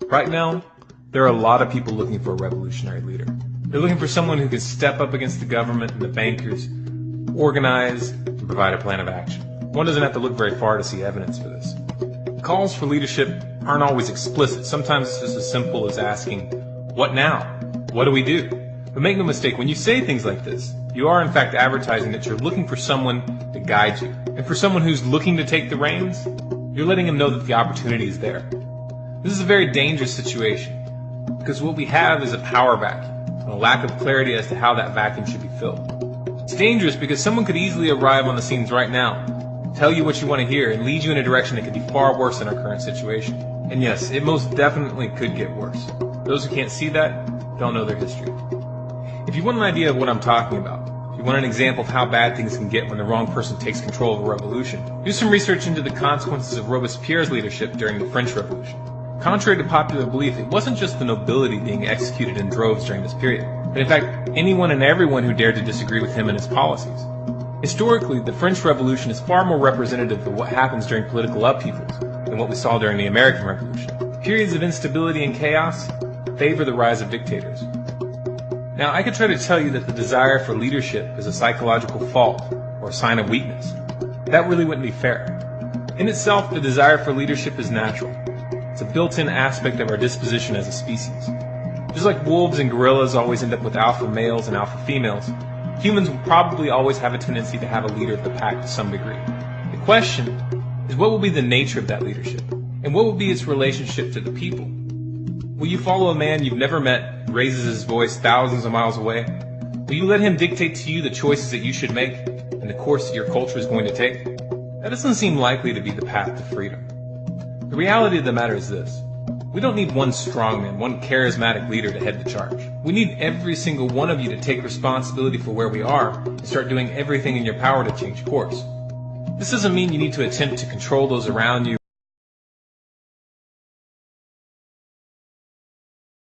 Right now, there are a lot of people looking for a revolutionary leader. They're looking for someone who can step up against the government and the bankers, organize, and provide a plan of action. One doesn't have to look very far to see evidence for this. Calls for leadership aren't always explicit. Sometimes it's just as simple as asking, what now? What do we do? But make no mistake, when you say things like this, you are in fact advertising that you're looking for someone to guide you. And for someone who's looking to take the reins, you're letting them know that the opportunity is there. This is a very dangerous situation, because what we have is a power vacuum, and a lack of clarity as to how that vacuum should be filled. It's dangerous because someone could easily arrive on the scenes right now, tell you what you want to hear, and lead you in a direction that could be far worse than our current situation. And yes, it most definitely could get worse. Those who can't see that don't know their history. If you want an idea of what I'm talking about, if you want an example of how bad things can get when the wrong person takes control of a revolution, do some research into the consequences of Robespierre's leadership during the French Revolution. Contrary to popular belief, it wasn't just the nobility being executed in droves during this period, but in fact anyone and everyone who dared to disagree with him and his policies. Historically, the French Revolution is far more representative of what happens during political upheavals than what we saw during the American Revolution. Periods of instability and chaos favor the rise of dictators. Now, I could try to tell you that the desire for leadership is a psychological fault or a sign of weakness. That really wouldn't be fair. In itself, the desire for leadership is natural. It's a built-in aspect of our disposition as a species. Just like wolves and gorillas always end up with alpha males and alpha females, humans will probably always have a tendency to have a leader of the pack to some degree. The question is, what will be the nature of that leadership? And what will be its relationship to the people? Will you follow a man you've never met who raises his voice thousands of miles away? Will you let him dictate to you the choices that you should make and the course that your culture is going to take? That doesn't seem likely to be the path to freedom. The reality of the matter is this. We don't need one strongman, one charismatic leader to head the charge. We need every single one of you to take responsibility for where we are and start doing everything in your power to change course. This doesn't mean you need to attempt to control those around you